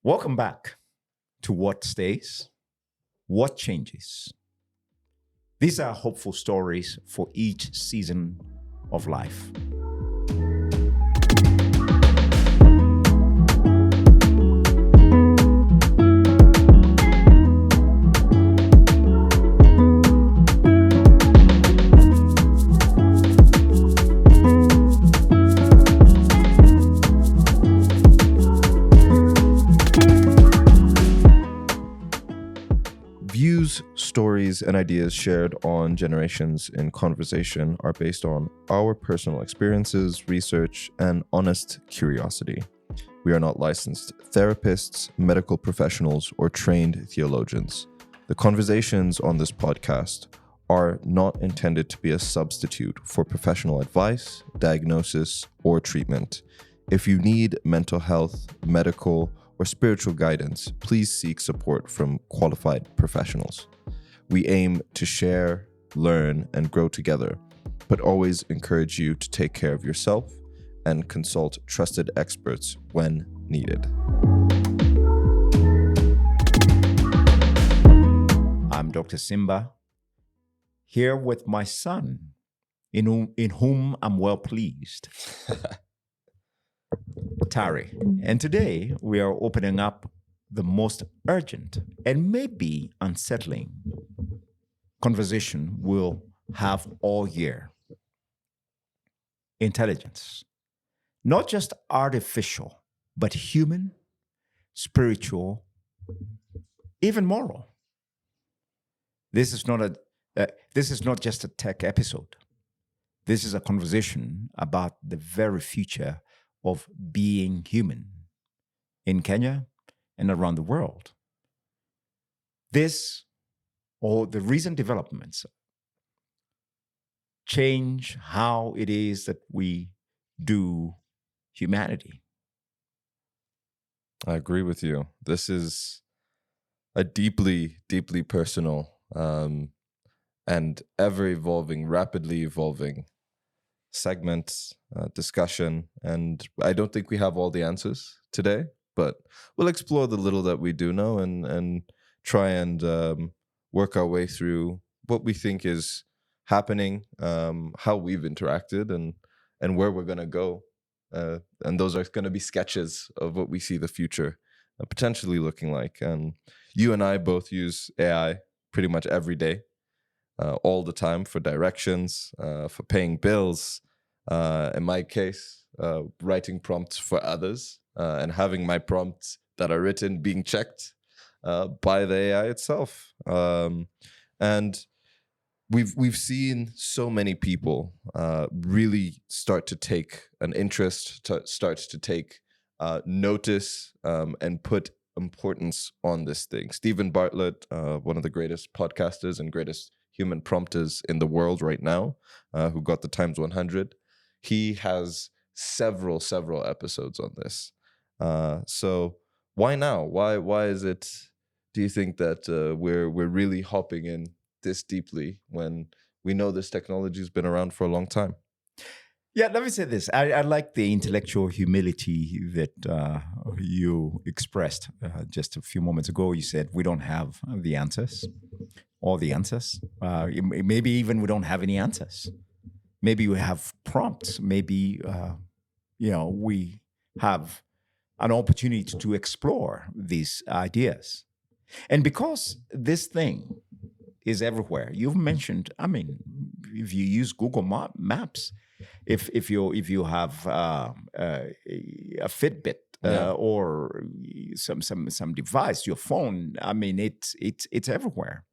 Welcome back to What Stays, What Changes. These are hopeful stories for each season of life. Views, stories, and ideas shared on Generations in Conversation are based on our personal experiences, research, and honest curiosity. We are not licensed therapists, medical professionals, or trained theologians. The conversations on this podcast are not intended to be a substitute for professional advice, diagnosis, or treatment. If you need mental health, medical, or spiritual guidance, please seek support from qualified professionals. We aim to share, learn, and grow together, but always encourage you to take care of yourself and consult trusted experts when needed. I'm Dr. Simba, here with my son, in whom I'm well pleased, Tari. And today we are opening up the most urgent and maybe unsettling conversation we'll have all year. Intelligence. Not just artificial, but human, spiritual, even moral. This is not just a tech episode. This is a conversation about the very future of being human in Kenya and around the world. This, or the recent developments, change how it is that we do humanity. I agree with you. This is a deeply, deeply personal and ever-evolving, rapidly evolving segment, discussion, and I don't think we have all the answers today, but we'll explore the little that we do know and try and work our way through what we think is happening, how we've interacted, and where we're going to go. And those are going to be sketches of what we see the future potentially looking like. And you and I both use AI pretty much every day. All the time for directions, for paying bills, in my case, writing prompts for others, and having my prompts that are written being checked by the AI itself. And we've seen so many people really start to take an interest, start to take notice, and put importance on this thing. Stephen Bartlett, one of the greatest podcasters and greatest human prompters in the world right now, who got the Times 100. He has several episodes on this. So why now? Why is it? Do you think that we're really hopping in this deeply when we know this technology has been around for a long time? Yeah, let me say this. I like the intellectual humility that you expressed just a few moments ago. You said we don't have the answers, all the answers. Maybe even we don't have any answers. Maybe we have prompts. Maybe we have an opportunity to explore these ideas. And because this thing is everywhere, you've mentioned. I mean, if you use Google Maps, if you have a Fitbit or some device, your phone, I mean, it's everywhere.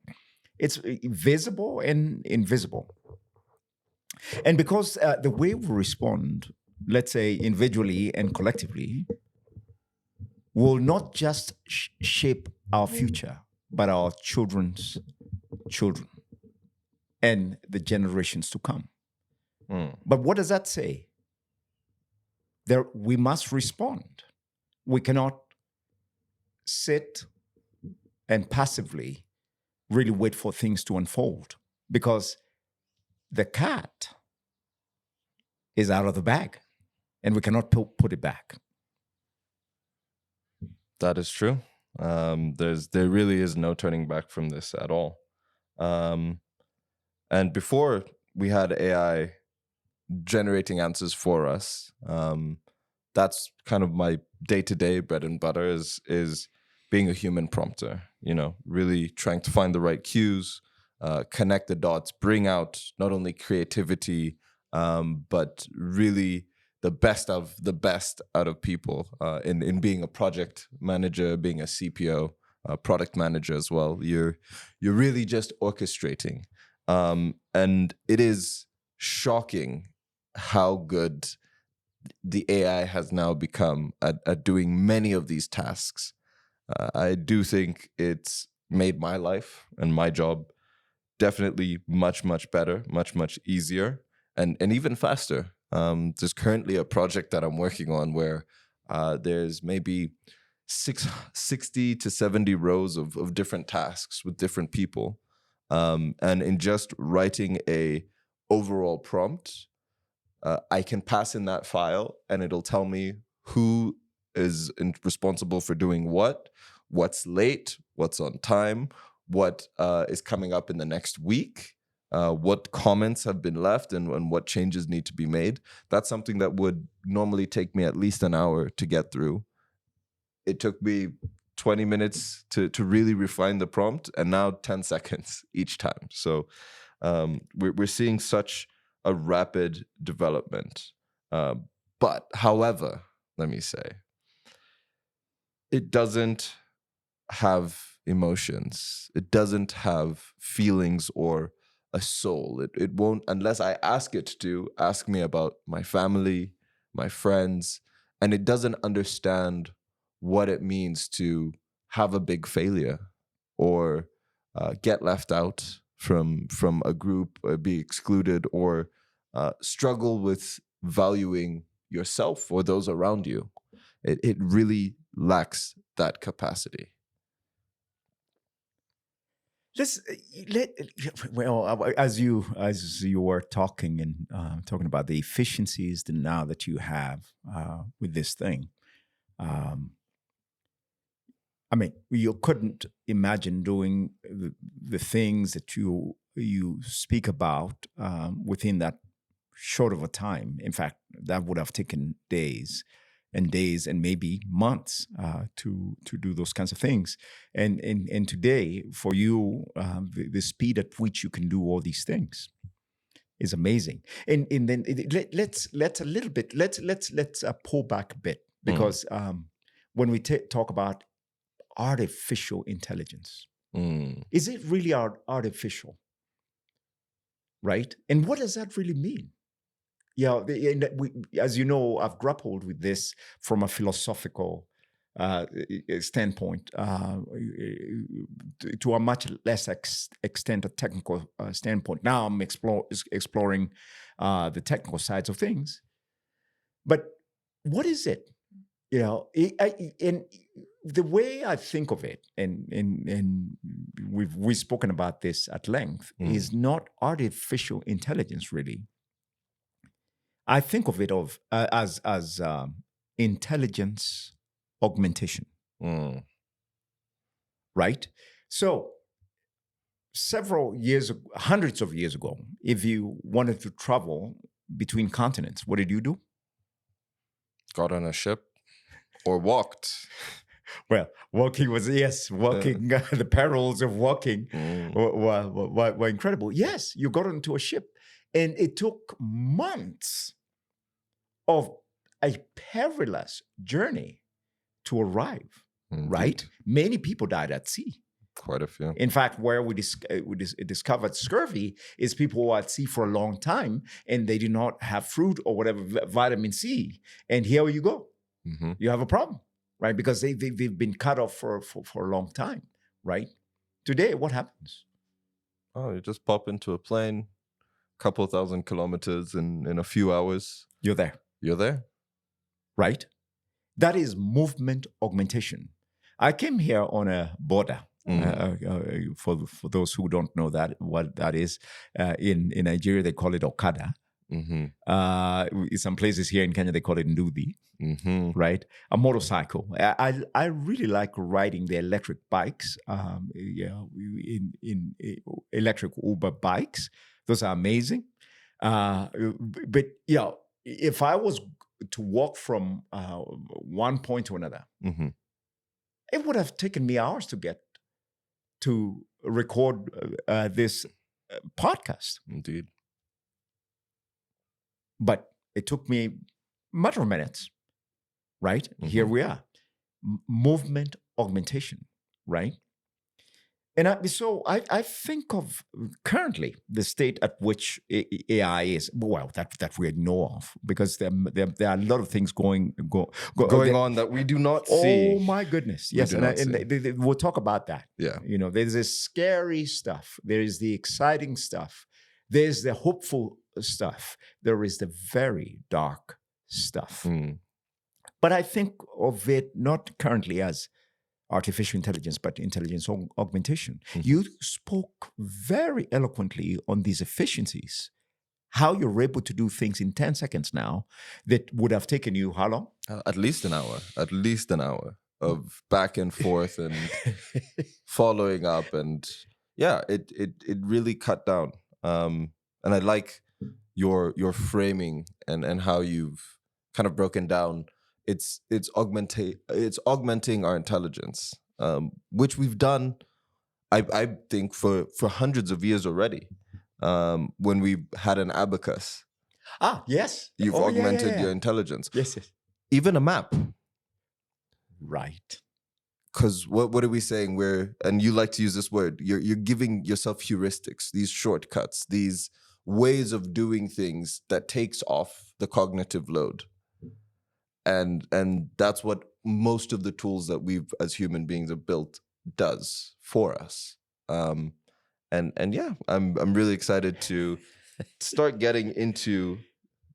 It's visible and invisible. And because the way we respond, let's say individually and collectively, will not just shape our future, but our children's children and the generations to come. But what does that say? We must respond. We cannot sit and passively really wait for things to unfold, because the cat is out of the bag and we cannot put it back. That is true. There really is no turning back from this at all. Um, and before we had AI generating answers for us, that's kind of my day-to-day bread and butter is being a human prompter. Really trying to find the right cues, connect the dots, bring out not only creativity, but really the best out of people in being a project manager, being a CPO, product manager as well. You're really just orchestrating, and it is shocking how good the AI has now become at doing many of these tasks. I do think it's made my life and my job definitely much, much better, much, much easier, and even faster. There's currently a project that I'm working on where there's maybe 60 to 70 rows of different tasks with different people. And in just writing a overall prompt, I can pass in that file and it'll tell me who is responsible for doing what's late, what's on time, what is coming up in the next week, what comments have been left, and what changes need to be made. That's something that would normally take me at least an hour to get through. It took me 20 minutes to really refine the prompt, and now 10 seconds each time. So we're seeing such a rapid development. But however, let me say, it doesn't have emotions. It doesn't have feelings or a soul. It won't, unless I ask it to ask me about my family, my friends, and it doesn't understand what it means to have a big failure or get left out from a group, or be excluded, or struggle with valuing yourself or those around you. It really lacks that capacity. Let's let well as you were talking and talking about the efficiencies that now that you have with this thing. I mean, you couldn't imagine doing the things that you speak about within that short of a time. In fact, that would have taken days and maybe months to do those kinds of things. And today, for you, the speed at which you can do all these things is amazing. And then let's a little bit let's pull back a bit, because when we talk about artificial intelligence, is it really artificial, right? And what does that really mean? Yeah, as you know, I've grappled with this from a philosophical standpoint, to a much less extent a technical standpoint. Now I'm exploring the technical sides of things. But what is it? And the way I think of it, and we've spoken about this at length, is not artificial intelligence really. I think of it as intelligence augmentation, right? So hundreds of years ago, if you wanted to travel between continents, what did you do? Got on a ship or walked. Well, walking was, yes, walking, the perils of walking were incredible. Yes, you got onto a ship, and it took months of a perilous journey to arrive, right? Many people died at sea. Quite a few. In fact, where we discovered scurvy is people who were at sea for a long time and they did not have fruit or whatever, vitamin C. And here you go. You have a problem, right? Because they've been cut off for a long time, right? Today, what happens? Oh, you just pop into a plane, couple 1,000 kilometers in a few hours. You're there. You're there. Right? That is movement augmentation. I came here on a border. For those who don't know what that is, in Nigeria they call it Okada. Some places here in Kenya, they call it ndudhi, Mm-hmm. right? A motorcycle. I really like riding the electric bikes, in electric Uber bikes. Those are amazing. But if I was to walk from one point to another, Mm-hmm. it would have taken me hours to get to record this podcast. Indeed. But it took me a matter of minutes, right? Here we are. Movement augmentation, right? And I think of currently the state at which AI is, well, that we know of, because there are a lot of things going on that we do not see. Oh my goodness. Yes. And we'll talk about that. Yeah. There's this scary stuff. There is the exciting stuff. There's the hopeful stuff. There is the very dark stuff. But I think of it not currently as artificial intelligence, but intelligence augmentation. You spoke very eloquently on these efficiencies, how you're able to do things in 10 seconds now that would have taken you how long? At least an hour of back and forth and following up. And yeah, it really cut down. And I like your framing and how you've kind of broken down. It's augmenting our intelligence, which we've done, I think, for hundreds of years already. When we had an abacus. Yes. You've augmented your intelligence. Yes. Even a map. Right. Because what are we saying? And you like to use this word, you're giving yourself heuristics, these shortcuts, these ways of doing things that takes off the cognitive load. And that's what most of the tools that we've as human beings have built does for us. And yeah, I'm really excited to start getting into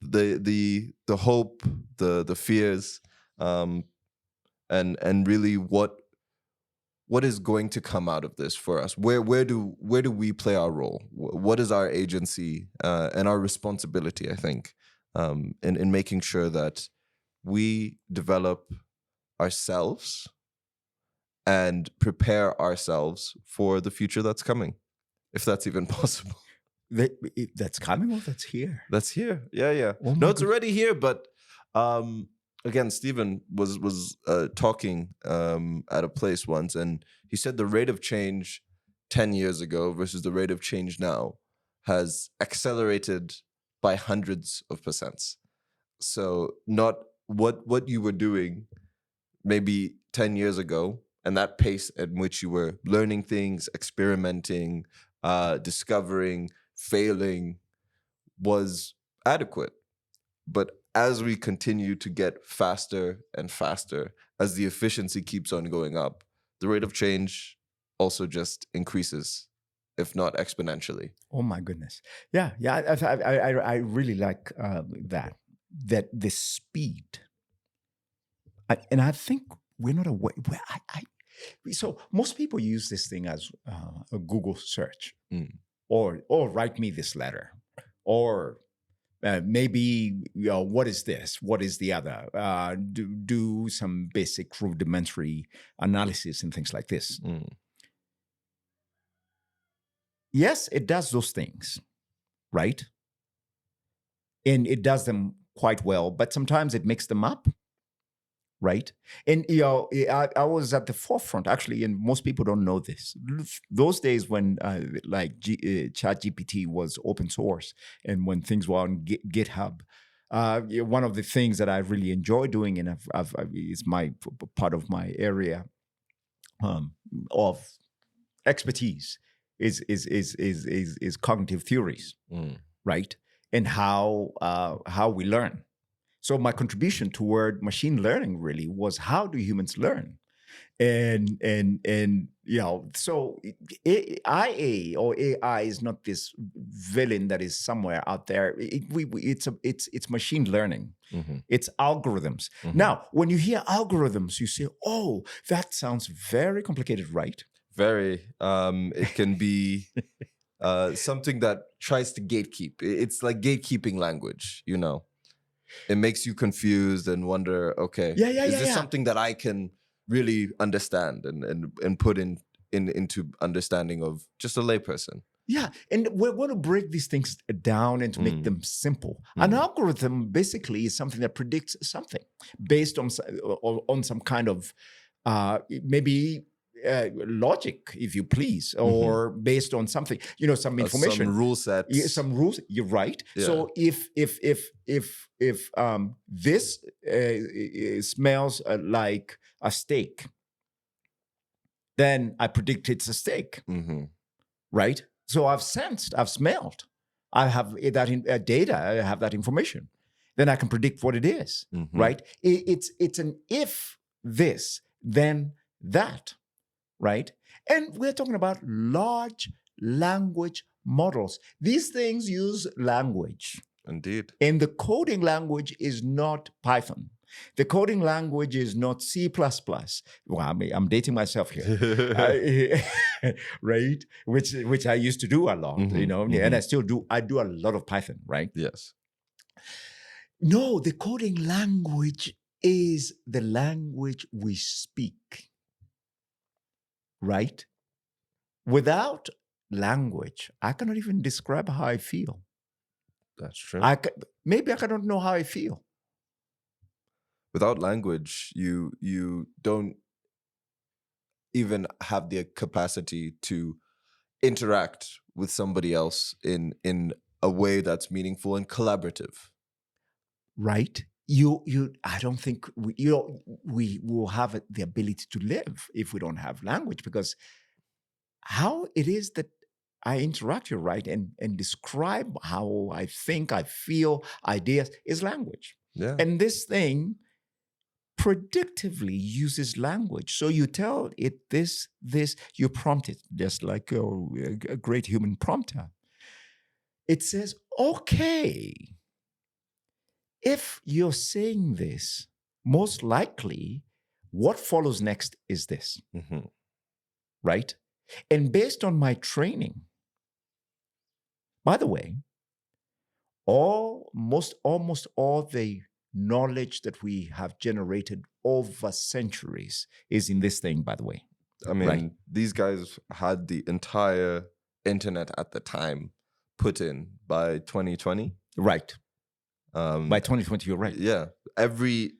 the hope, the fears, and really what is going to come out of this for us. Where do we play our role? What is our agency and our responsibility? I think in making sure that we develop ourselves and prepare ourselves for the future that's coming, if that's even possible. That's coming or that's here? That's here. Yeah. Oh No, it's already here. But again, Stephen was talking at a place once, and he said the rate of change 10 years ago versus the rate of change now has accelerated by hundreds of percents. So not what you were doing maybe 10 years ago, and that pace at which you were learning things, experimenting, discovering, failing was adequate. But as we continue to get faster and faster, as the efficiency keeps on going up, the rate of change also just increases, if not exponentially. Oh my goodness. Yeah. I really like that the speed. And I think we're not aware. So most people use this thing as a Google search, or write me this letter, or maybe what is this? What is the other? Do some basic rudimentary analysis and things like this. Yes, it does those things, right? And it does them quite well, but sometimes it mixes them up. Right. And, I was at the forefront, actually, and most people don't know this. Those days when ChatGPT was open source and when things were on GitHub, one of the things that I really enjoy doing, and is my part of my area of expertise, is cognitive theories, right? And how we learn. So my contribution toward machine learning really was, how do humans learn? And so IA or AI is not this villain that is somewhere out there. It's machine learning. It's algorithms. Now, when you hear algorithms, you say, oh, that sounds very complicated, right? Very. It can be something that tries to gatekeep. It's like gatekeeping language, you know. It makes you confused and wonder, okay, is this something that I can really understand and put into understanding of just a layperson? Yeah, and we want to break these things down and to make them simple. An algorithm basically is something that predicts something based on some kind of maybe logic, if you please, or based on something, some information, some rule sets, some rules. You're right. Yeah. So if this smells like a steak, then I predict it's a steak, right? So I've sensed, I've smelled, I have that data, I have that information. Then I can predict what it is, right? It's an if this, then that, right? And we're talking about large language models. These things use language. Indeed. And the coding language is not Python. The coding language is not C++. Well, I'm dating myself here, right? Which I used to do a lot, and I still do. I do a lot of Python, right? Yes. No, the coding language is the language we speak, right? Without language, I cannot even describe how I feel. That's true. Maybe I cannot know how I feel. Without language, you don't even have the capacity to interact with somebody else in a way that's meaningful and collaborative. Right? I don't think we will have the ability to live if we don't have language, because how it is that I interact, you're right, and describe how I think, I feel, ideas is language. Yeah. And this thing predictively uses language. So you tell it this, you prompt it, just like a great human prompter. It says, okay, if you're saying this, most likely what follows next is this, right? And based on my training, by the way, almost all the knowledge that we have generated over centuries is in this thing, by the way. I mean, right? These guys had the entire internet at the time put in by 2020. Right. By 2020, you're right. Yeah. Every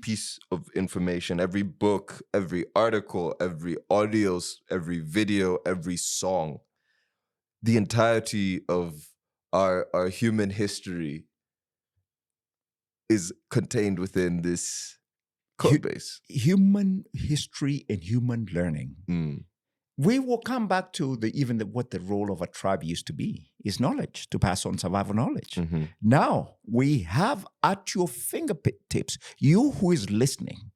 piece of information, every book, every article, every audios, every video, every song, the entirety of our human history is contained within this code base. Human history and human learning. We will come back to what the role of a tribe used to be, is knowledge, to pass on survival knowledge. Now we have at your fingertips, you who is listening,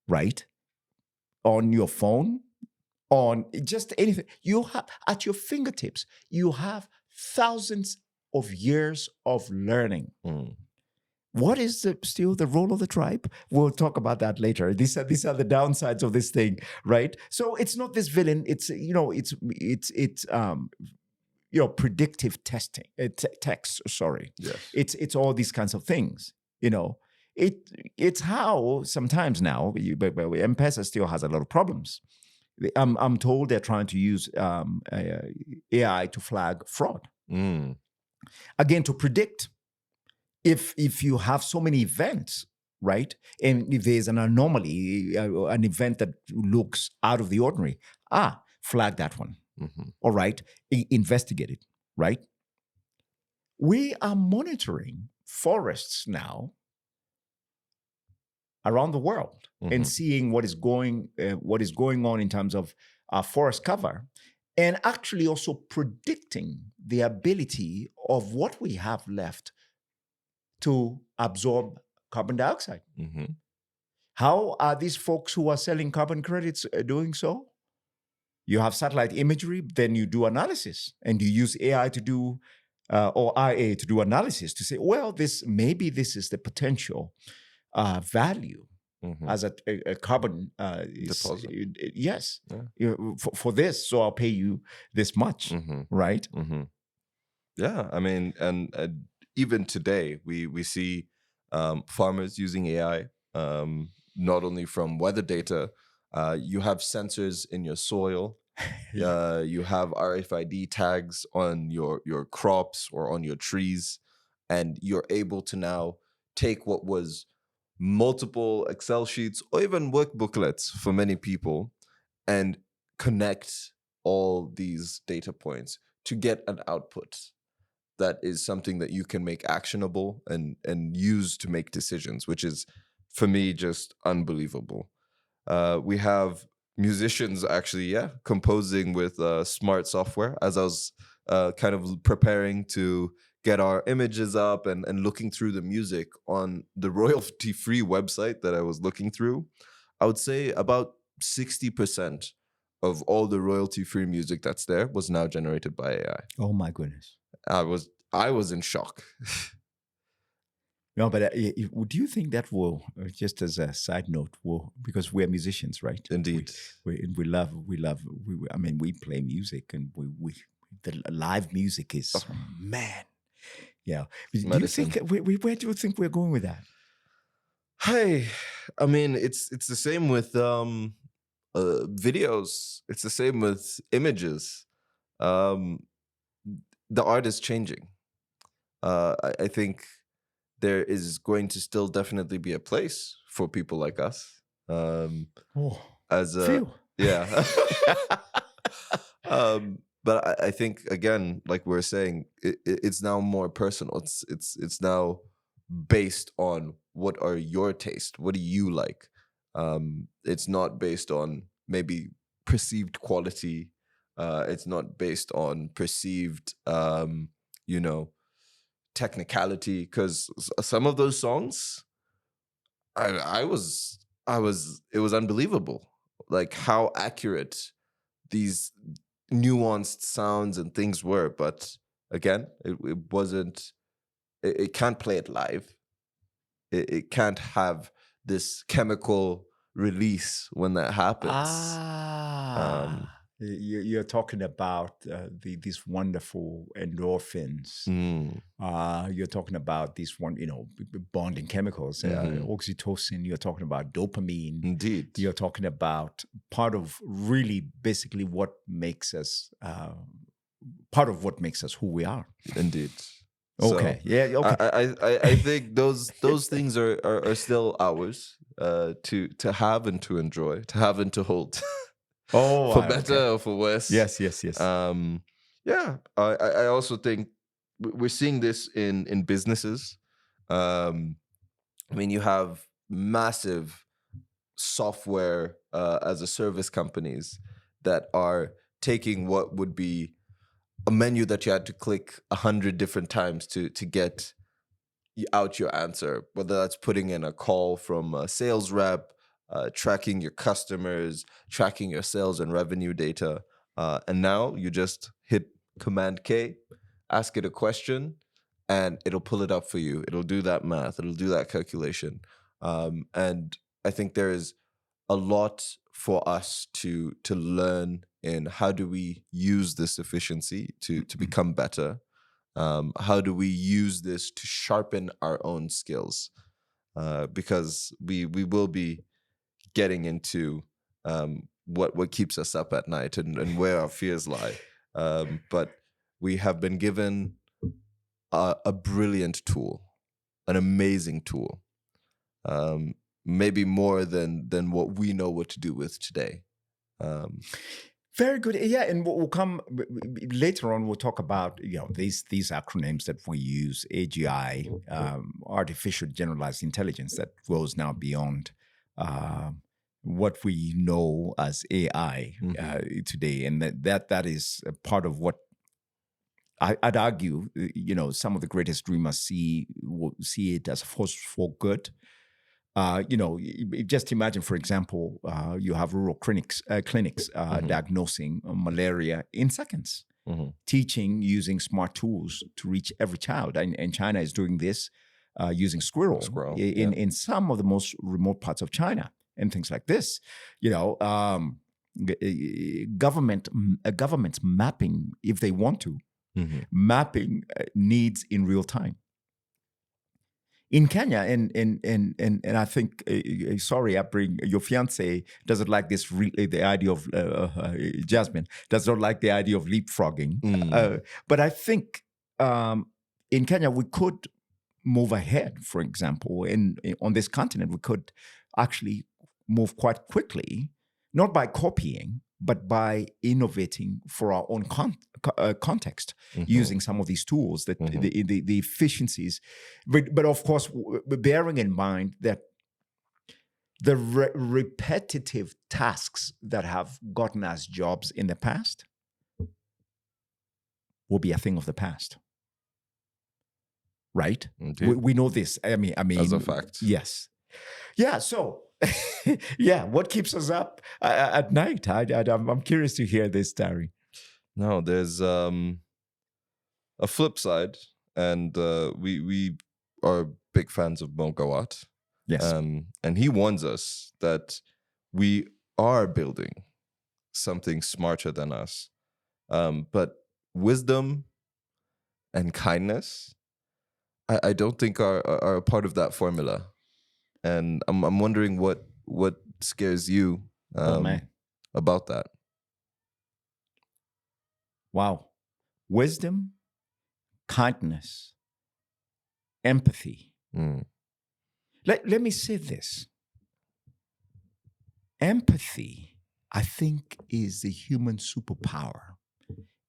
right? On your phone, on just anything, you have at your fingertips, you have thousands of years of learning. What is still the role of the tribe? We'll talk about that later. These are the downsides of this thing, right? So it's not this villain. It's predictive testing, text. Sorry, yes. It's all these kinds of things. It's how sometimes now, but M-Pesa still has a lot of problems. I'm told they're trying to use AI to flag fraud. Again, to predict. If you have so many events, right, and if there's an anomaly, an event that looks out of the ordinary, flag that one. All right, investigate it, right? We are monitoring forests now around the world and seeing what is going on in terms of forest cover, and actually also predicting the ability of what we have left to absorb carbon dioxide. How are these folks who are selling carbon credits doing so? You have satellite imagery, then you do analysis, and you use AI to do, or IA to do analysis to say, well, this is the potential value as a carbon Deposit. yes, Yeah. for this, so I'll pay you this much, right? Yeah, I mean, and even today we see farmers using AI, not only from weather data. You have sensors in your soil. You have RFID tags on your crops or on your trees, and you're able to now take what was multiple Excel sheets or even work booklets for many people and connect all these data points to get an output that is something that you can make actionable and use to make decisions, which is for me just unbelievable. We have musicians actually, composing with smart software. As I was kind of preparing to get our images up and looking through the music on the royalty-free website that I was looking through, I would say about 60% of all the royalty-free music that's there was now generated by AI. Oh my goodness. I was in shock. No, but do you think that will, just as a side note, will, because we're musicians, right? Indeed. We love. I mean, we play music, and the live music is man. Yeah. Do you Medicine. think where do you think we're going with that? Hey, I mean, it's the same with videos. It's the same with images. The art is changing. I think there is going to still definitely be a place for people like us. As a Phil. yeah. But I think again, like we're saying, it's now more personal. It's now based on what are your taste, what do you like. It's not based on maybe perceived quality. It's not based on perceived, technicality. Because some of those songs, I was it was unbelievable, like how accurate these nuanced sounds and things were. But again, it wasn't. It can't play it live. It can't have this chemical release when that happens. You're talking about these wonderful endorphins. You're talking about these bonding chemicals, oxytocin. You're talking about dopamine. Indeed. You're talking about part of really basically what makes us who we are. Indeed. Okay. So, yeah. Okay. I think those things are still ours to have and to enjoy, to have and to hold. For better or for worse. Yes. Yeah. I also think we're seeing this in businesses. I mean, you have massive software as a service companies that are taking what would be a menu that you had to click 100 different times to get out your answer, whether that's putting in a call from a sales rep, tracking your customers, tracking your sales and revenue data. And now you just hit Command K, ask it a question, and it'll pull it up for you. It'll do that math. It'll do that calculation. And I think there is a lot for us to learn in how do we use this efficiency to become better. How do we use this to sharpen our own skills? Because we will be getting into what keeps us up at night and where our fears lie. But we have been given a brilliant tool, an amazing tool, maybe more than what we know what to do with today. Very good. Yeah, and we'll come later on. We'll talk about these acronyms that we use: AGI, artificial generalized intelligence, that goes now beyond what we know as AI today, and that is a part of what I'd argue. Some of the greatest dreamers see it as a force for good. Just imagine, for example, you have rural clinics diagnosing malaria in seconds, teaching using smart tools to reach every child. And China is doing this. using squirrel, Squirrel, in some of the most remote parts of China and things like this. Governments mapping, if they want to, mapping needs in real time. In Kenya, and I think, sorry, I bring your fiance doesn't like this. The idea of Jasmine does not like the idea of leapfrogging. But I think in Kenya we could move ahead. For example, on this continent we could actually move quite quickly, not by copying, but by innovating for our own context, using some of these tools, that the efficiencies, but of course, bearing in mind that the repetitive tasks that have gotten us jobs in the past will be a thing of the past. Right? We know this. I mean, as a fact. Yes. Yeah. So, yeah. What keeps us up at night? I'm curious to hear this, Tari. No, there's a flip side, and we are big fans of Bongawat. Yes. And he warns us that we are building something smarter than us, but wisdom and kindness, I don't think are a part of that formula. And I'm wondering what scares you about that. Wow. Wisdom, kindness, empathy. Let me say this. Empathy, I think, is the human superpower,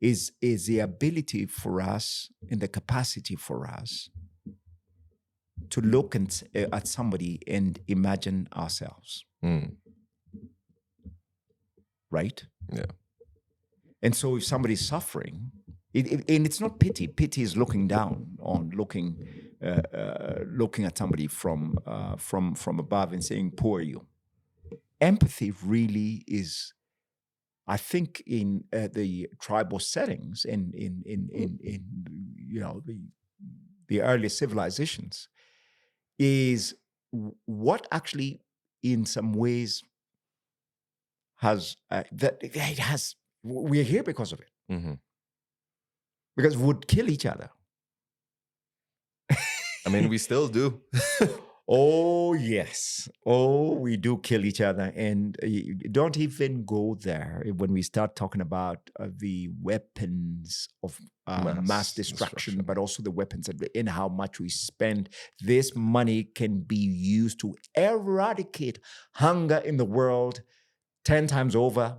is the ability for us and the capacity for us to look at somebody and imagine ourselves. Right? Yeah. And so if somebody's suffering, and it's not pity. Pity is looking down on, looking at somebody from above and saying, "Poor you." Empathy really is, I think, in the tribal settings, in the early civilizations, is what actually, in some ways, has that it has. We're here because of it. Because we would kill each other. I mean, we still do. Oh, yes. Oh, we do kill each other. And don't even go there when we start talking about the weapons of mass destruction, but also the weapons and how much we spend. This money can be used to eradicate hunger in the world 10 times over.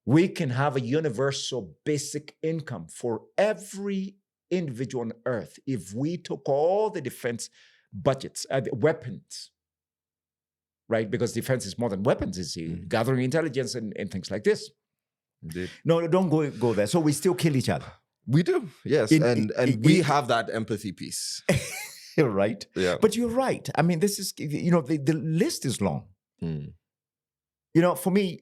We can have a universal basic income for every individual on earth if we took all the defense budgets, weapons, right? Because defense is more than weapons, it's gathering intelligence and things like this. Indeed. No, don't go there. So we still kill each other. We do, yes. And we have that empathy piece. Right? Yeah. But you're right. I mean, this is, the list is long. For me,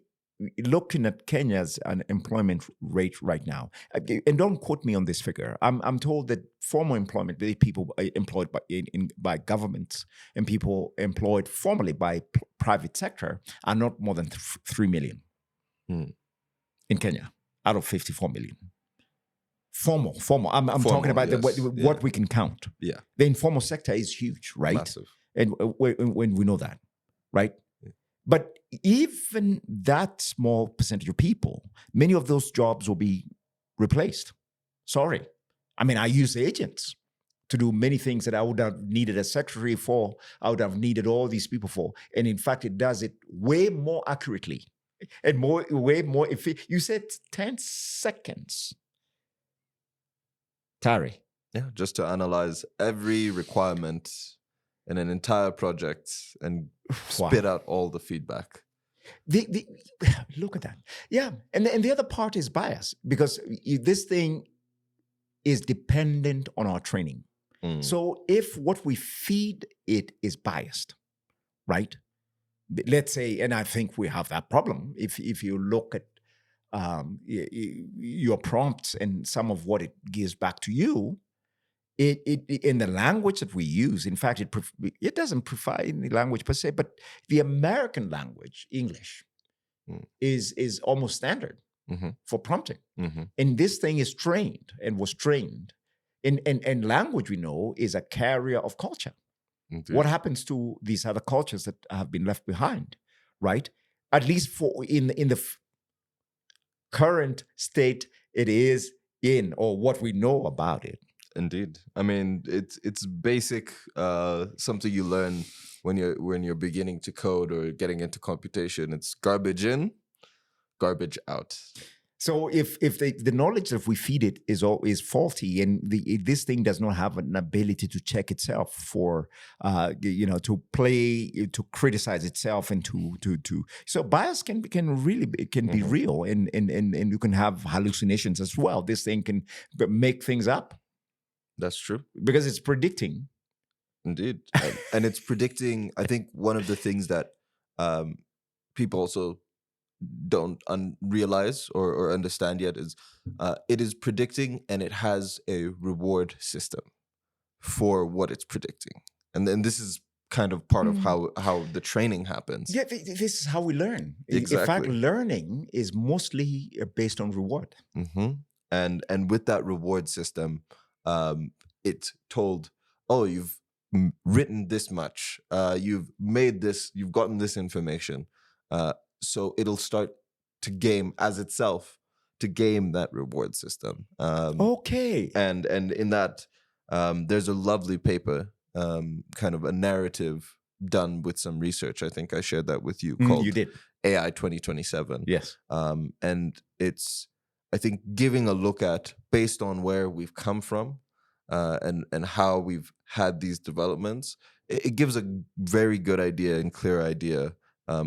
looking at Kenya's unemployment rate right now, and don't quote me on this figure. I'm told that formal employment, the people employed by governments and people employed formally by private sector, are not more than 3 million in Kenya out of 54 million. Formal. I'm talking about what we can count. Yeah, the informal sector is huge, right? Massive, and when we know that, right? But even that small percentage of people, many of those jobs will be replaced. Sorry. I mean, I use agents to do many things that I would have needed a secretary for, I would have needed all these people for. And in fact, it does it way more accurately and way more efficient. You said 10 seconds. Tari. Yeah, just to analyze every requirement in an entire project and spit out all the feedback. Look at that. Yeah. And the other part is bias, because this thing is dependent on our training. So if what we feed it is biased, right? Let's say, and I think we have that problem. If you look at your prompts and some of what it gives back to you, In the language that we use, in fact, it doesn't provide any language per se, but the American language, English, Mm. is almost standard Mhm. for prompting. Mhm. And this thing is trained and was trained. And language, we know, is a carrier of culture. Indeed. What happens to these other cultures that have been left behind, right? At least for in the current state it is in, or what we know about it. Indeed. I mean, it's basic something you learn when you're beginning to code or getting into computation. It's garbage in, garbage out. So if the knowledge that we feed it is faulty, and this thing does not have an ability to check itself for to criticize itself, and to so bias can really be real, and you can have hallucinations as well. This thing can make things up. That's true. Because it's predicting. Indeed. And it's predicting. I think one of the things that people also don't realize or understand yet is it is predicting, and it has a reward system for what it's predicting. And then this is kind of part of how the training happens. Yeah, this is how we learn. Exactly. In fact, learning is mostly based on reward. Mm-hmm. And with that reward system, it's told, oh, you've written this much, you've made this, you've gotten this information. So it'll start to game as itself to game that reward system. Okay. And in that, there's a lovely paper, kind of a narrative done with some research. I think I shared that with you, called You did. AI 2027. Yes. And it's, I think, giving a look at, based on where we've come from, and how we've had these developments, it gives a very good idea and clear idea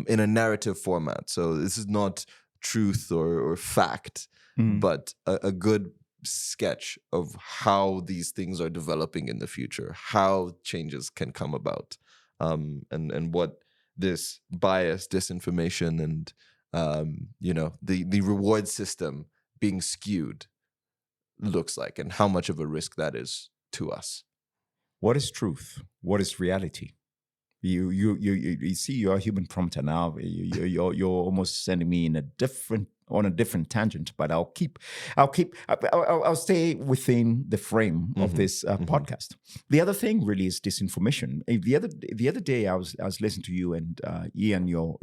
in a narrative format. So this is not truth or fact, but a good sketch of how these things are developing in the future, how changes can come about, and what this bias, disinformation, and the reward system being skewed looks like, and how much of a risk that is to us. What is truth? What is reality? You see, you're a human prompter now. You're almost sending me in on a different tangent, but I'll stay within the frame of this podcast. The other thing really is disinformation. The other day I was listening to you and Ian, your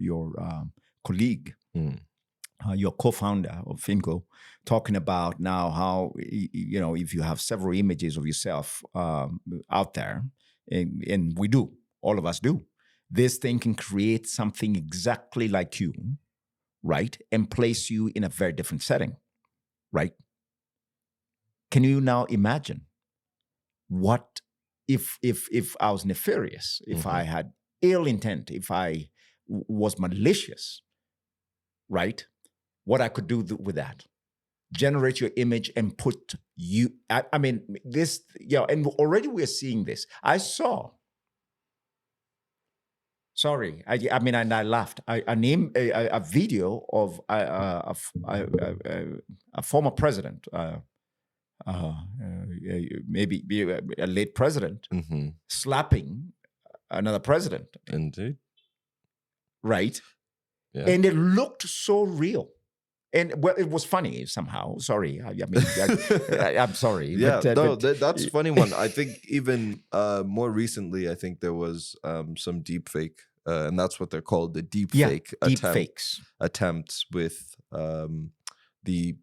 colleague, your co-founder of Finco, talking about now how, if you have several images of yourself out there, and we do, all of us do, this thing can create something exactly like you, right? And place you in a very different setting, right? Can you now imagine what if I was nefarious, if I had ill intent, if I was malicious, right? What I could do with that? Generate your image and put you. I mean, this, and already we're seeing this. I saw. Sorry, I mean, and I laughed. I named a video of a former president, maybe a late president, slapping another president. Indeed. Right? Yeah. And it looked so real. And well, it was funny somehow. Sorry, I mean, I'm sorry. Yeah, but, that's a funny one. I think even more recently, I think there was some deep fake, and that's what they're called, the deep fake attempts with the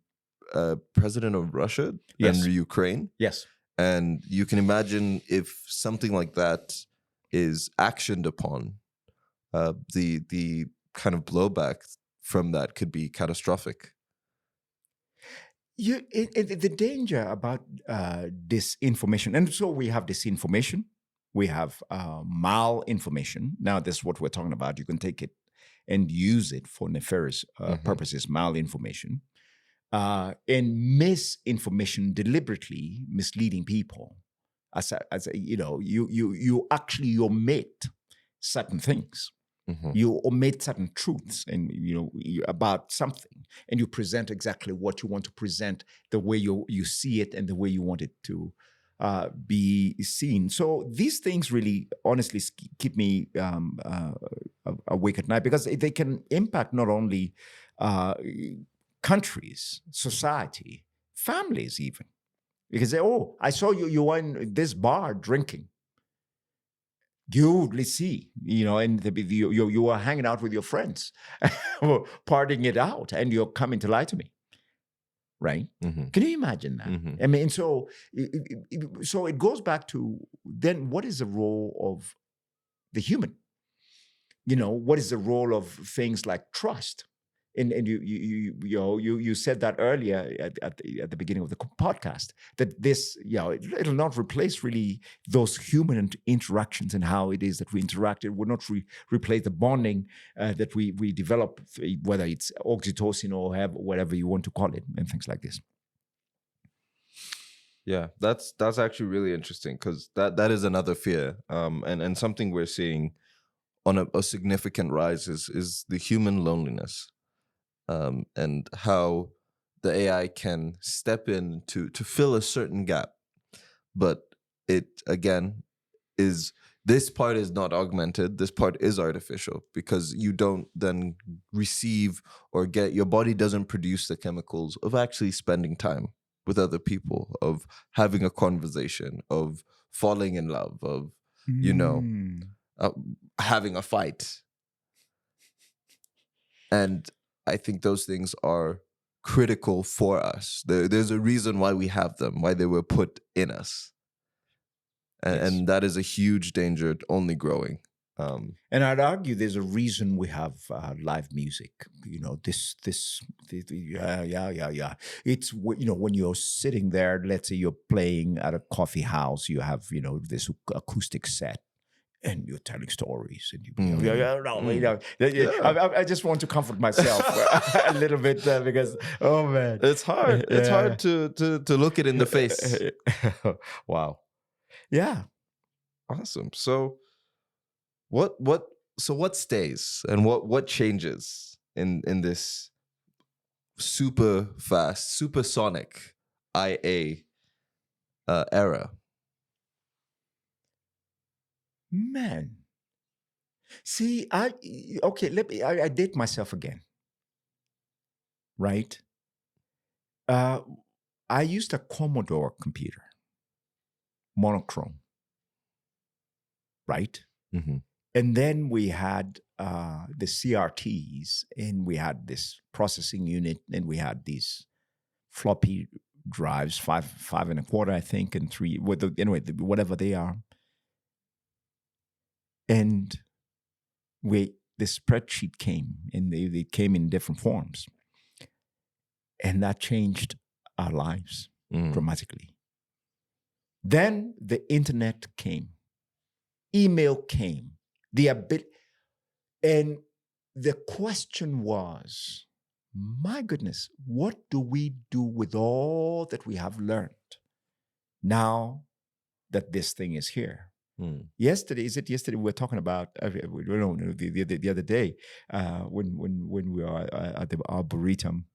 president of Russia and Ukraine. Yes. And you can imagine if something like that is actioned upon, the kind of blowback from that could be catastrophic. The danger about disinformation, and so we have disinformation, we have malinformation. Now, this is what we're talking about. You can take it and use it for nefarious purposes, malinformation, and misinformation, deliberately misleading people. You actually omit certain things. You omit certain truths, and about something, and you present exactly what you want to present, the way you see it, and the way you want it to be seen. So these things really, honestly, keep me awake at night, because they can impact not only uh, countries, society, families, even. Because oh, I saw you were in this bar drinking. You see, and you were hanging out with your friends, partying it out, and you're coming to lie to me, right? Mm-hmm. Can you imagine that? Mm-hmm. I mean, so it goes back to, then what is the role of the human? What is the role of things like trust? And you said that earlier at the beginning of the podcast, that this, it'll not replace really those human interactions and how it is that we interact. It will not replace the bonding that we develop, whether it's oxytocin or whatever you want to call it, and things like this. Yeah, that's actually really interesting, because that is another fear, and something we're seeing on a significant rise is the human loneliness, and how the AI can step in to fill a certain gap, but it again is, this part is not augmented, this part is artificial, because you don't then receive or get, your body doesn't produce the chemicals of actually spending time with other people, of having a conversation, of falling in love, of having a fight. And I think those things are critical for us. There's a reason why we have them, why they were put in us. And that is a huge danger, only growing. And I'd argue there's a reason we have live music. Yeah. It's when you're sitting there, let's say you're playing at a coffee house, you have this acoustic set, and you're telling stories, and I just want to comfort myself a little bit, because oh man, it's hard. It's hard to look it in the face. Wow. Yeah. Awesome. So what stays, and what changes in this super fast, supersonic IA era? Man. See, I date myself again. Right? I used a Commodore computer, monochrome. Right? Mm-hmm. And then we had the CRTs, and we had this processing unit, and we had these floppy drives, five and a quarter, I think, and three, whatever they are. And the spreadsheet came, and they came in different forms. And that changed our lives dramatically. Then the internet came, email came, and the question was, my goodness, what do we do with all that we have learned now that this thing is here? Yesterday we were talking about, the other day, when we were at the Arboretum,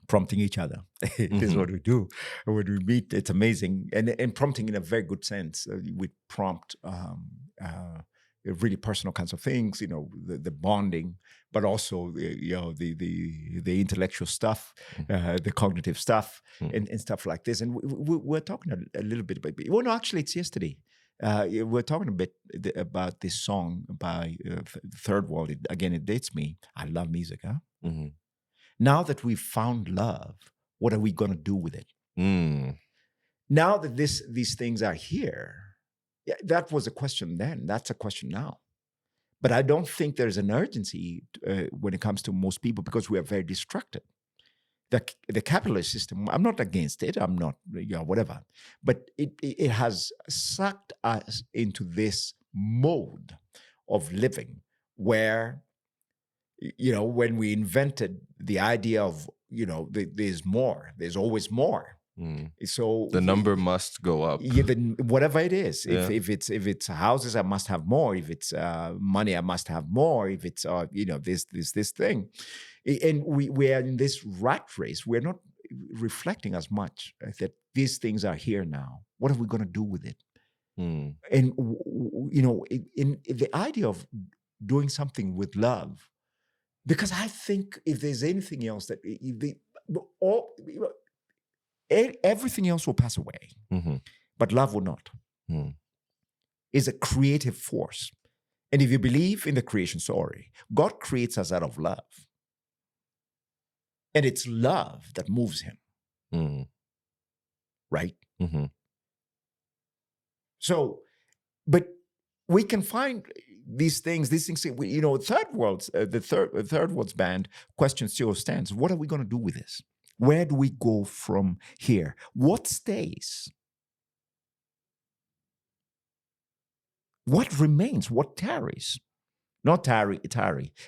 prompting each other. This is what we do when we meet. It's amazing, and prompting in a very good sense. We prompt really personal kinds of things, the bonding, but also the intellectual stuff, the cognitive stuff, and stuff like this. And we're talking a little bit about. Well, no, actually, it's yesterday. We're talking a bit about this song by Third World. It dates me. I love music, huh? Mm-hmm. Now that we've found love, what are we going to do with it? Now that these things are here, that was a question then. That's a question now. But I don't think there's an urgency when it comes to most people, because we are very distracted. The capitalist system, I'm not against it. I'm not, whatever. But it has sucked us into this mode of living where, when we invented the idea of, there's more, there's always more. So the number must go up. Whatever it is, if it's houses, I must have more. If it's money, I must have more. If it's this thing, and we are in this rat race. We're not reflecting as much that these things are here now. What are we going to do with it? Mm. And in the idea of doing something with love, because I think if there's anything else that everything else will pass away, Mm-hmm. but love will not. Mm. Is a creative force. And if you believe in the creation story, God creates us out of love. And it's love that moves him, Mm. right? Mm-hmm. So, but we can find these things, third world's, the third world's band question still stands. What are we going to do with this? Where do we go from here? What stays? What remains? What tarries? Not Tari,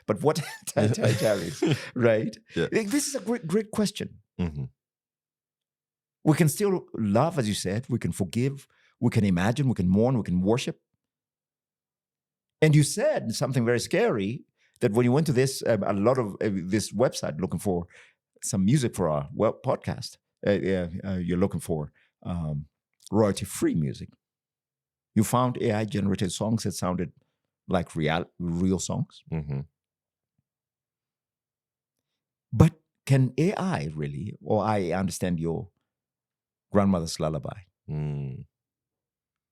but what tarries, right? Yeah. This is a great question. Mm-hmm. We can still love, as you said. We can forgive. We can imagine. We can mourn. We can worship. And you said something very scary, that when you went to this, a lot of this website looking for some music for our podcast, you're looking for royalty-free music. You found AI-generated songs that sounded like real songs. Mm-hmm. But can AI really, or I understand your grandmother's lullaby, Mm.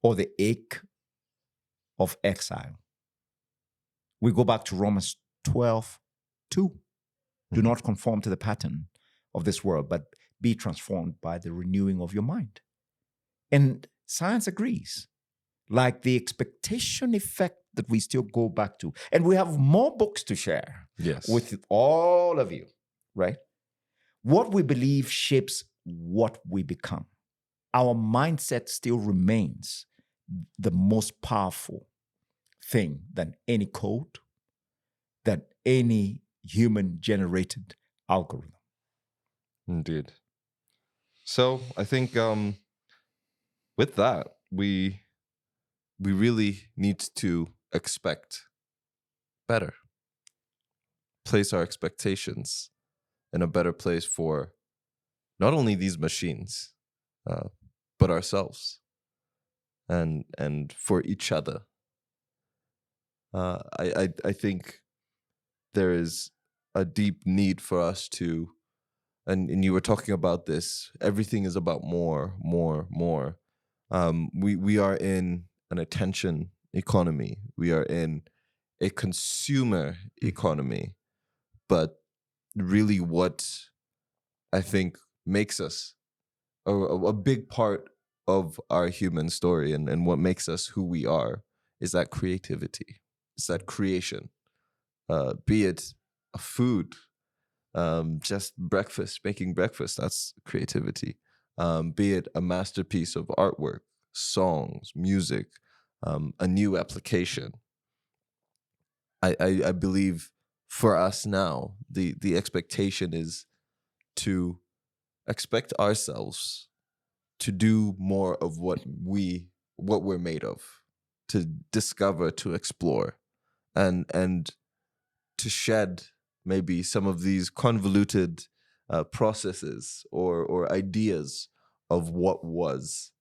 or the ache of exile? We go back to Romans 12:2. Do not conform to the pattern of this world, but be transformed by the renewing of your mind. And science agrees, like the expectation effect that we still go back to. And we have more books to share Yes. with all of you, right? What we believe shapes what we become. Our mindset still remains the most powerful thing than any code, than any human-generated algorithm. Indeed. So I think with that, we really need to expect better. Place our expectations in a better place for not only these machines, but ourselves, and for each other. I think there is a deep need for us to, and you were talking about this. Everything is about more, more, more. We are in an attention economy. We are in a consumer economy. But really, what I think makes us a big part of our human story, and what makes us who we are, is that creativity. It's that creation. Be it a food, just breakfast, making breakfast, that's creativity. Be it a masterpiece of artwork, songs, music, a new application. I believe for us now, the expectation is to expect ourselves to do more of what we're made of, to discover, to explore, and to shed maybe some of these convoluted processes or ideas of what was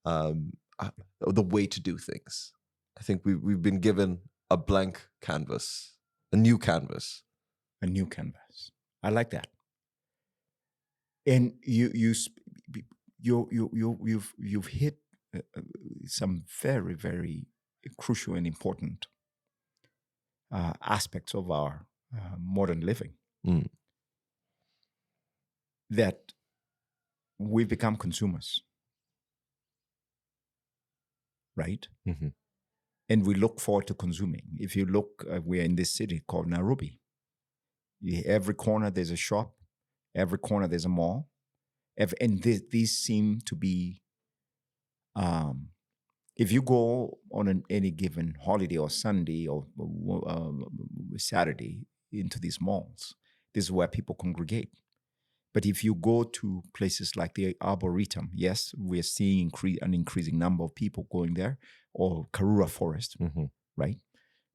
the way to do things. I think we've been given a blank canvas, a new canvas. A new canvas. I like that. And you've hit some very, very crucial and important aspects of our modern living. Mm. That we've become consumers, right? Mm-hmm. And we look forward to consuming. If you look, we're in this city called Nairobi. Every corner there's a shop, every corner there's a mall, and these seem to be. If you go on any given holiday or Sunday or Saturday into these malls, this is where people congregate. But if you go to places like the Arboretum, yes, we're seeing an increasing number of people going there, or Karura Forest, Mm-hmm. right?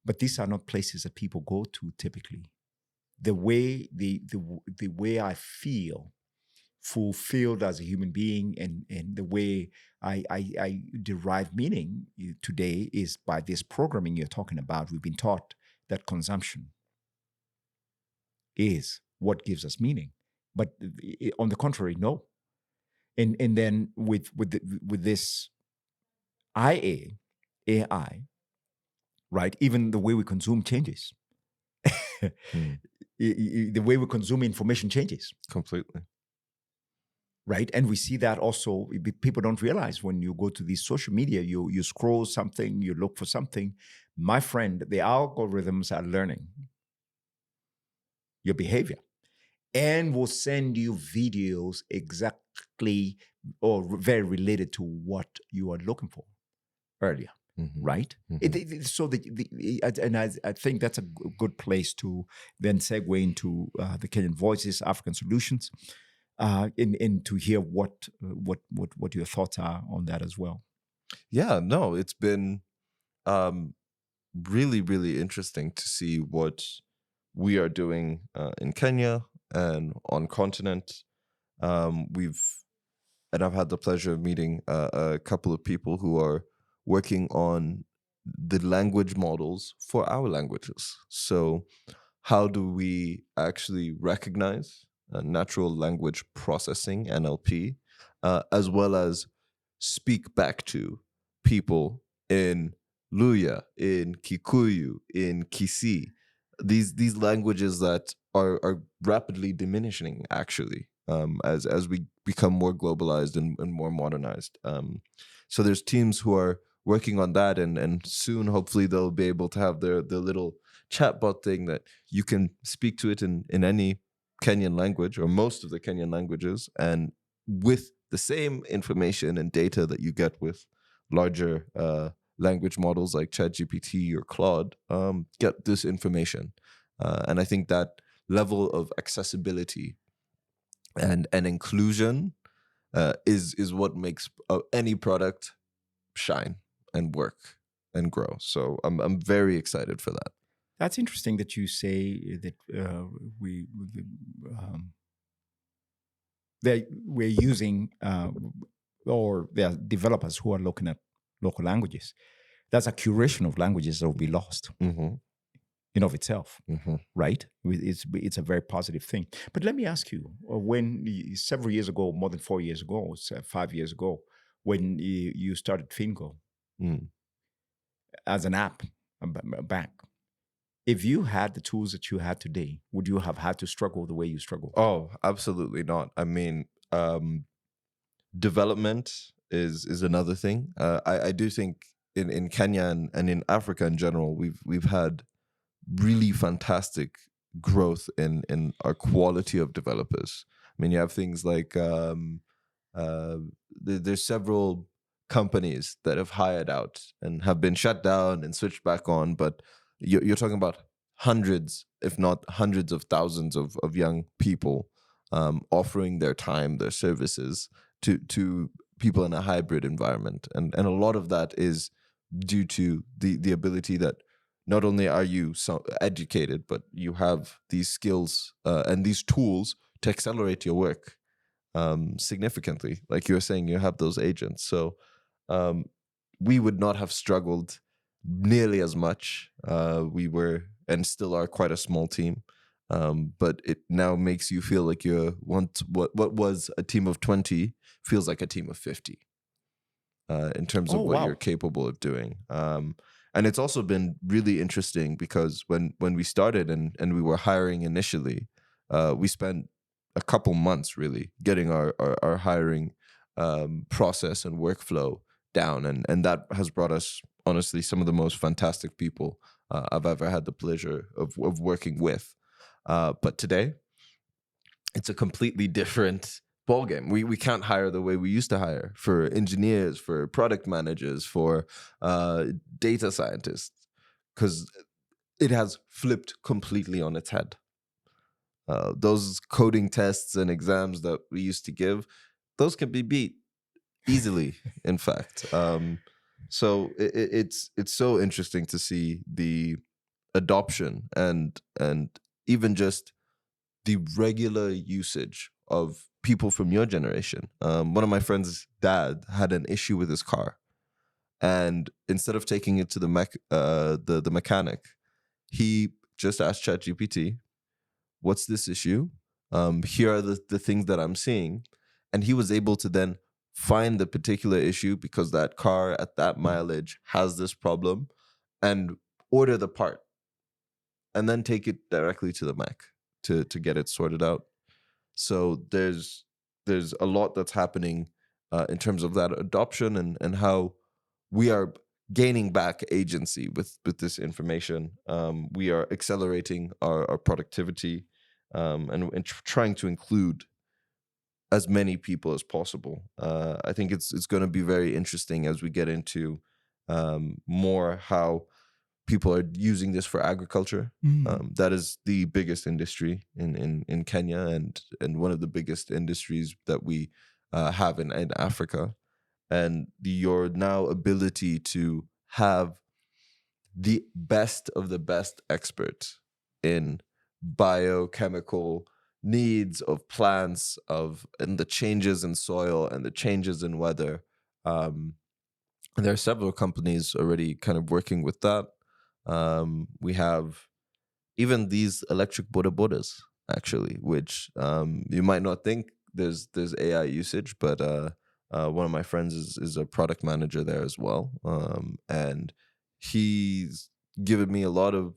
But these are not places that people go to typically. The way I feel fulfilled as a human being, and the way I derive meaning today is by this programming you're talking about. We've been taught that consumption is what gives us meaning, but on the contrary, no. And then with this AI, right? Even the way we consume changes. Mm. The way we consume information changes, Completely. right? And we see that also. People don't realize when you go to these social media, you scroll something, you look for something. My friend, the algorithms are learning your behavior and will send you videos exactly or very related to what you are looking for earlier. Mm-hmm. Right. Mm-hmm. So and I think that's a good place to then segue into the Kenyan Voices, African Solutions, in to hear what your thoughts are on that as well. Yeah, no, it's been really, really interesting to see what we are doing in Kenya and on continent. I've had the pleasure of meeting a couple of people who are working on the language models for our languages. So, how do we actually recognize natural language processing (NLP), as well as speak back to people in Luya, in Kikuyu, in Kisii, these languages that are rapidly diminishing actually, as we become more globalized and more modernized. So there's teams who are working on that, and soon hopefully they'll be able to have their little chatbot thing that you can speak to it in any Kenyan language or most of the Kenyan languages, and with the same information and data that you get with larger language models like ChatGPT or Claude, get this information. And I think that level of accessibility and inclusion is what makes any product shine and work and grow. So I'm very excited for that. That's interesting that you say that we're using or there are developers who are looking at local languages. That's a curation of languages that will be lost Mm-hmm. in of itself, Mm-hmm. right? It's a very positive thing. But let me ask you, several years ago, more than 4 years ago, 5 years ago, when you started Fingo Mm. as an app, bank, if you had the tools that you had today, would you have had to struggle the way you struggled? Oh, absolutely not. I mean, development is another thing. I do think in Kenya and in Africa in general, we've had really fantastic growth in our quality of developers. I mean, you have things like uh, there's several companies that have hired out and have been shut down and switched back on, but you're talking about hundreds, if not hundreds of thousands of young people offering their time, their services to people in a hybrid environment, and a lot of that is due to the ability that not only are you so educated, but you have these skills and these tools to accelerate your work significantly. Like you were saying, you have those agents. So um, we would not have struggled nearly as much. We were and still are quite a small team. But it now makes you feel like what was a team of 20 feels like a team of 50 in terms Oh, of what you're wow. capable of doing. And it's also been really interesting because when we started and we were hiring initially, we spent a couple months really getting our hiring process and workflow down. And that has brought us, honestly, some of the most fantastic people I've ever had the pleasure of working with. But today, it's a completely different ballgame. We can't hire the way we used to hire for engineers, for product managers, for data scientists, because it has flipped completely on its head. Those coding tests and exams that we used to give, those can be beat easily. In fact, so it's so interesting to see the adoption and even just the regular usage of people from your generation. One of my friend's dad had an issue with his car, and instead of taking it to the mechanic, he just asked ChatGPT, "What's this issue? Here are the things that I'm seeing," and he was able to then find the particular issue because that car at that mileage has this problem, and order the part, and then take it directly to the Mac to get it sorted out. So there's a lot that's happening in terms of that adoption and how we are gaining back agency with this information. We are accelerating our productivity and trying to include as many people as possible. I think it's going to be very interesting as we get into more how people are using this for agriculture. That is the biggest industry in Kenya and one of the biggest industries that we have in Africa. And your now ability to have the best of the best experts in biochemical needs of plants, and the changes in soil and the changes in weather. There are several companies already kind of working with that. We have even these electric bodas actually, which you might not think there's AI usage, but one of my friends is a product manager there as well, and he's given me a lot of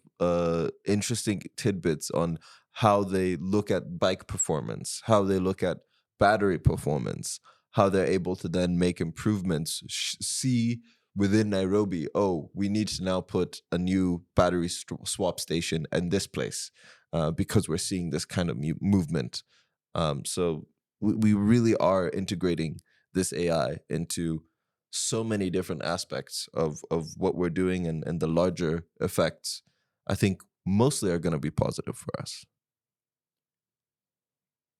interesting tidbits on how they look at bike performance, how they look at battery performance, how they're able to then make improvements. See within Nairobi, oh, we need to now put a new battery swap station in this place because we're seeing this kind of movement. So we really are integrating this AI into so many different aspects of what we're doing, and the larger effects, I think, mostly are going to be positive for us.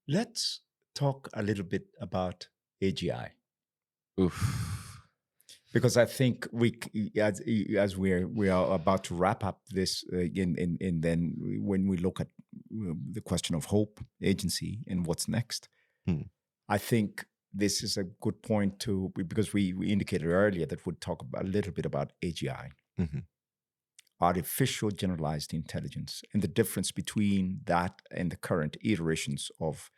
Let's talk a little bit about AGI. Oof. Because I think as we are about to wrap up this, and then when we look at the question of hope, agency, and what's next, I think this is a good point because we indicated earlier that we'd talk a little bit about AGI, artificial generalized intelligence, and the difference between that and the current iterations of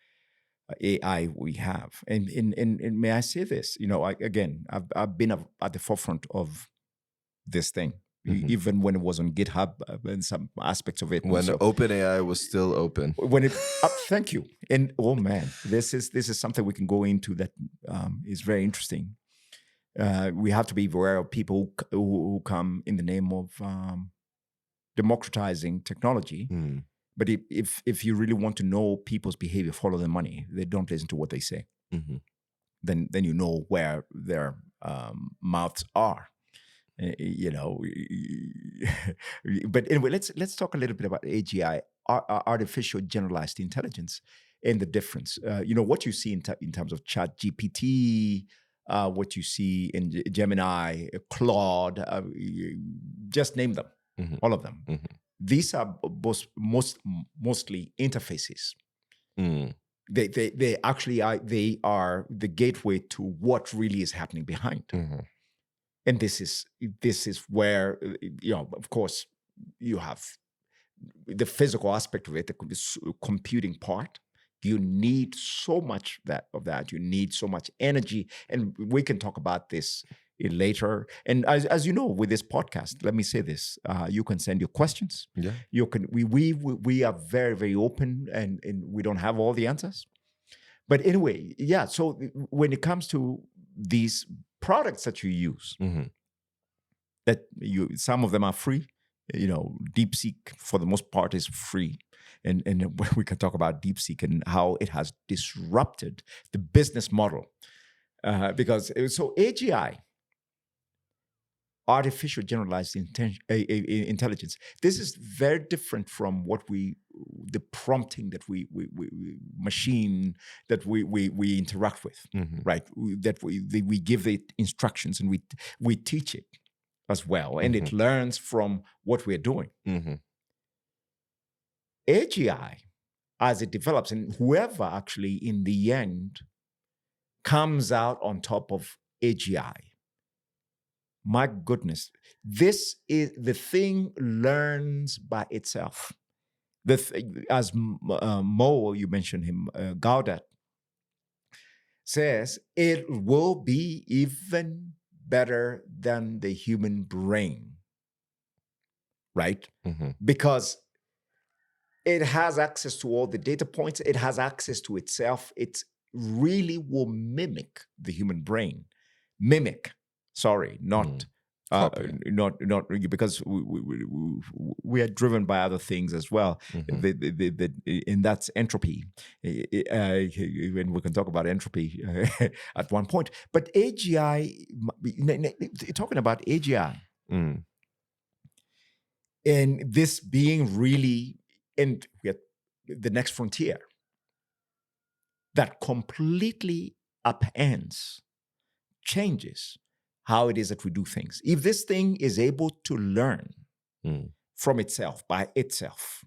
AI we have. And may I say this? I've been at the forefront of this thing, even when it was on GitHub and some aspects of it. When OpenAI was still open. When it, thank you. And oh man, this is something we can go into that is very interesting. We have to be aware of people who come in the name of democratizing technology. But if you really want to know people's behavior, follow the money. They don't listen to what they say. Then you know where their mouths are. But anyway, let's talk a little bit about AGI, artificial generalized intelligence, and the difference. What you see in terms of ChatGPT, what you see in Gemini, Claude, just name them, all of them. These are mostly interfaces. They actually are the gateway to what really is happening behind. And this is where, of course, you have the physical aspect of it, the computing part. You need so much of that. You need so much energy, and we can talk about this later. And as you know, with this podcast, let me say this: you can send your questions. Yeah, you can. We are very, very open, and we don't have all the answers. But anyway, yeah. So when it comes to these products that you use, some of them are free. DeepSeek for the most part is free. And we can talk about DeepSeek and how it has disrupted the business model. Because so AGI, artificial generalized intelligence, this is very different from the prompting that we machine that we interact with, right? That we give it instructions and we teach it as well, and it learns from what we're doing. AGI as it develops, and whoever actually in the end comes out on top of AGI. My goodness, this is the thing learns by itself. As Mo, you mentioned him, Gaudat, says it will be even better than the human brain, right? Mm-hmm. Because it has access to all the data points, it has access to itself. It really will mimic the human brain. Not Copy. not because we are driven by other things as well. And that's entropy. When we can talk about entropy at one point. But AGI, talking about AGI, Mm. and this being really in the next frontier that completely upends, changes how it is that we do things. If this thing is able to learn from itself, by itself,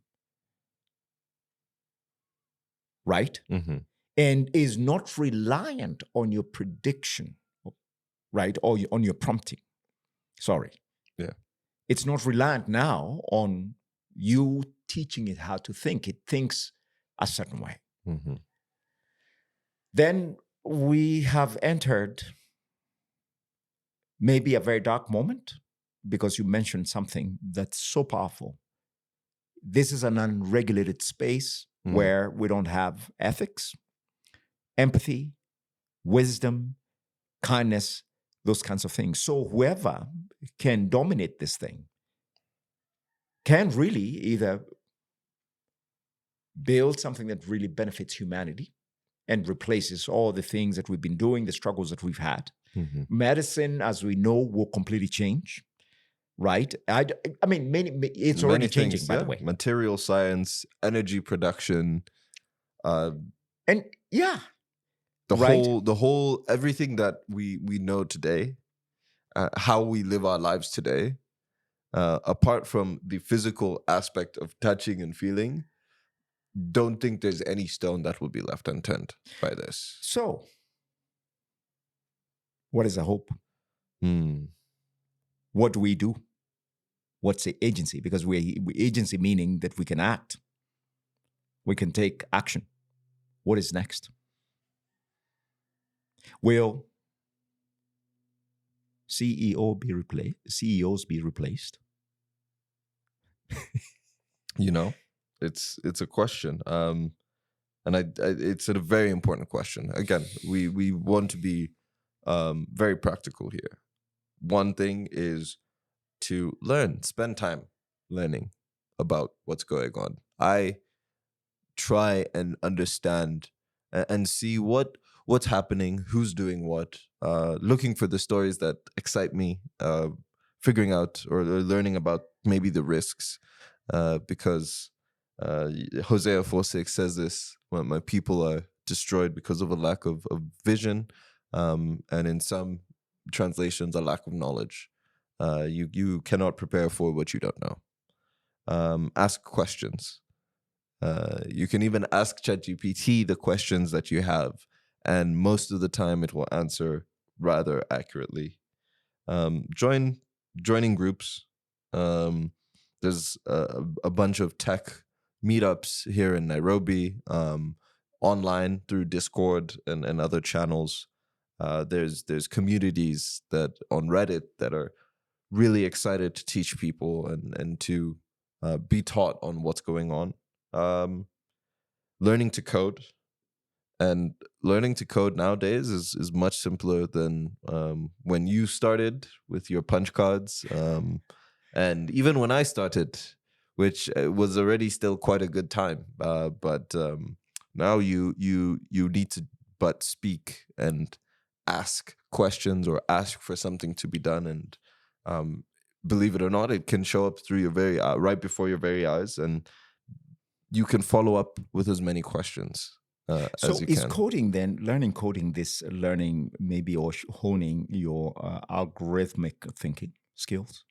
right? Mm-hmm. And is not reliant on your prediction, right? Or on your prompting. Sorry. Yeah. It's not reliant now on you teaching it how to think. It thinks a certain way. Mm-hmm. Then we have entered maybe a very dark moment, because you mentioned something that's so powerful. This is an unregulated space where we don't have ethics, empathy, wisdom, kindness, those kinds of things. So whoever can dominate this thing can really either build something that really benefits humanity and replaces all the things that we've been doing, the struggles that we've had. Mm-hmm. Medicine, as we know, will completely change, right? I mean, it's already changing, things, by the way. Material science, energy production, and yeah, the right? whole everything that we know today, how we live our lives today, apart from the physical aspect of touching and feeling, don't think there's any stone that will be left unturned by this. So, what is the hope? What do we do? What's the agency? Because agency meaning that we can act, we can take action. What is next? Will CEOs be replaced? It's a question, and it's a very important question. Again, we want to be very practical here. One thing is to spend time learning about what's going on. I try and understand and see what's happening, who's doing what, looking for the stories that excite me, figuring out or learning about maybe the risks, because Hosea 4:6 says this: when my people are destroyed because of a lack of vision, and in some translations, a lack of knowledge. You cannot prepare for what you don't know. Ask questions. You can even ask ChatGPT the questions that you have, and most of the time it will answer rather accurately. Joining groups. There's a bunch of tech meetups here in Nairobi, online through Discord and other channels. There's communities that on Reddit that are really excited to teach people and to be taught on what's going on. Learning to code. And learning to code nowadays is much simpler than when you started with your punch cards. And even when I started, which was already still quite a good time. But now you need to but speak and ask questions or ask for something to be done. And believe it or not, it can show up through your right before your very eyes. And you can follow up with as many questions so as you is can. coding then, learning coding, this learning maybe or honing your algorithmic thinking skills?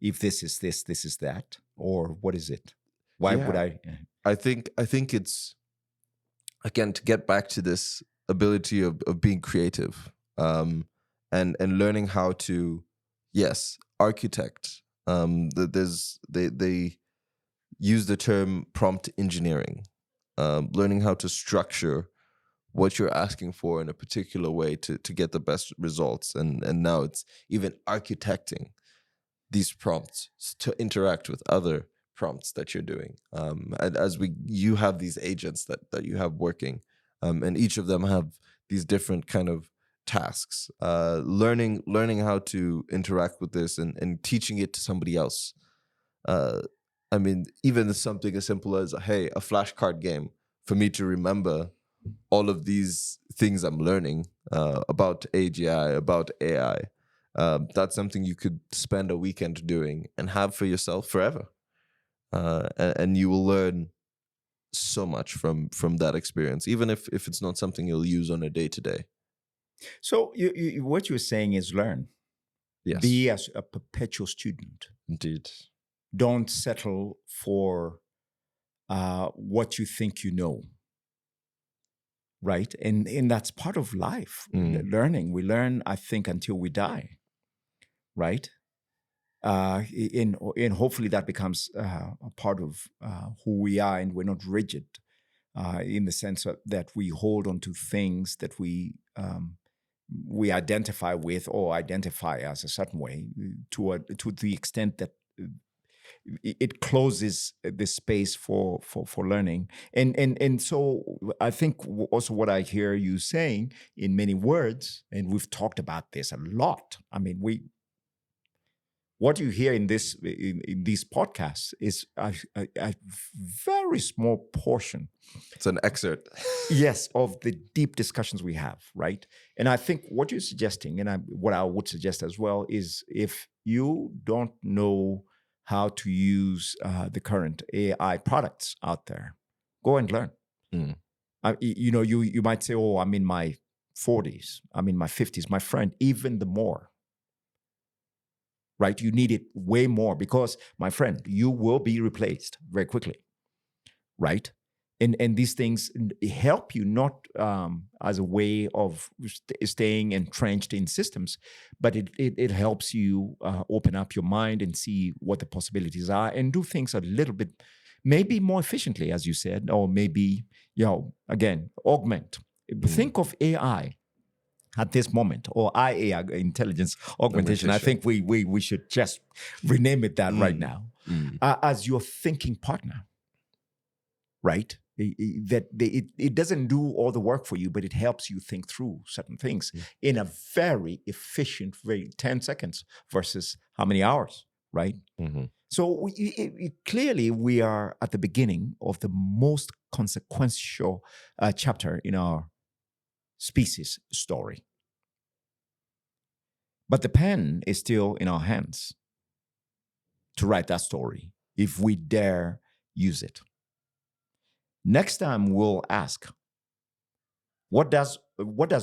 If this is this is that, or what is it? Why would I? I think it's, again, to get back to this ability of being creative, and learning how to, yes, architect. They use the term prompt engineering, learning how to structure what you're asking for in a particular way to get the best results, and now it's even architecting these prompts to interact with other prompts that you're doing. And as you have these agents that you have working, and each of them have these different kind of tasks. Learning how to interact with this and teaching it to somebody else. I mean, even something as simple as, hey, a flashcard game for me to remember all of these things I'm learning about AGI, about AI. That's something you could spend a weekend doing and have for yourself forever. And you will learn so much from that experience, even if it's not something you'll use on a day-to-day. So what you're saying is learn. Yes. Be as a perpetual student. Indeed. Don't settle for what you think you know. Right? And that's part of life, learning. We learn, I think, until we die. Right? And hopefully that becomes a part of who we are, and we're not rigid in the sense that we hold on to things that we identify with or identify as a certain way to the extent that it closes the space for learning. And so I think also what I hear you saying in many words, and we've talked about this a lot. I mean, what you hear in these podcasts is a very small portion. It's an excerpt. Yes, of the deep discussions we have, right? And I think what you're suggesting, and what I would suggest as well, is if you don't know how to use the current AI products out there, go and learn. You might say, oh, I'm in my 40s, I'm in my 50s. My friend, even the more. Right? You need it way more because, my friend, you will be replaced very quickly, right? And these things help you not as a way of staying entrenched in systems, but it helps you open up your mind and see what the possibilities are and do things a little bit, maybe more efficiently, as you said, or maybe, again, augment. Think of AI at this moment, or IA, intelligence augmentation. I think we should just rename it that right now, as your thinking partner, right? It doesn't do all the work for you, but it helps you think through certain things in a very efficient, 10 seconds versus how many hours, right? So clearly we are at the beginning of the most consequential chapter in our species story. But the pen is still in our hands to write that story if we dare use it. Next time we'll ask, what does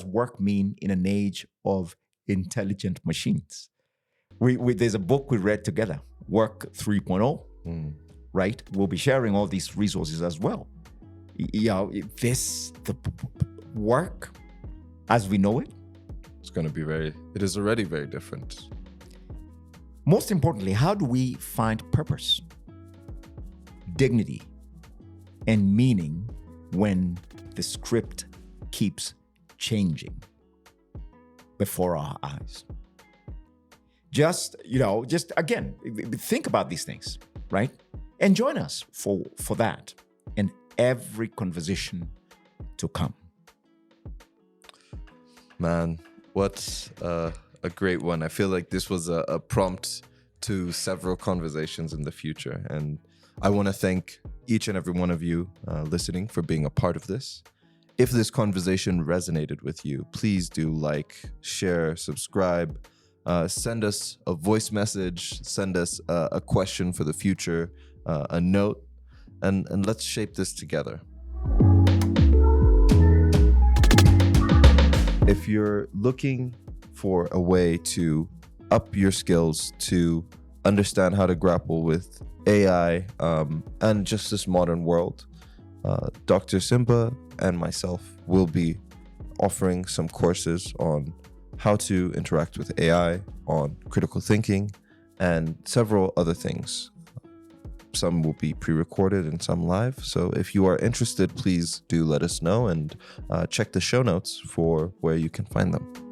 work mean in an age of intelligent machines? There's a book we read together, Work 3.0, right? We'll be sharing all these resources as well. The work as we know it, it is already very different. Most importantly, how do we find purpose, dignity, and meaning when the script keeps changing before our eyes? Just again, think about these things, right? And join us for that and every conversation to come. Man, what a great one. I feel like this was a prompt to several conversations in the future. And I want to thank each and every one of you listening for being a part of this. If this conversation resonated with you, please do like, share, subscribe, send us a voice message, send us a question for the future, a note, and let's shape this together. If you're looking for a way to up your skills, to understand how to grapple with AI and just this modern world, Dr. Simba and myself will be offering some courses on how to interact with AI, on critical thinking, and several other things. Some will be pre-recorded and some live. So if you are interested, please do let us know and check the show notes for where you can find them.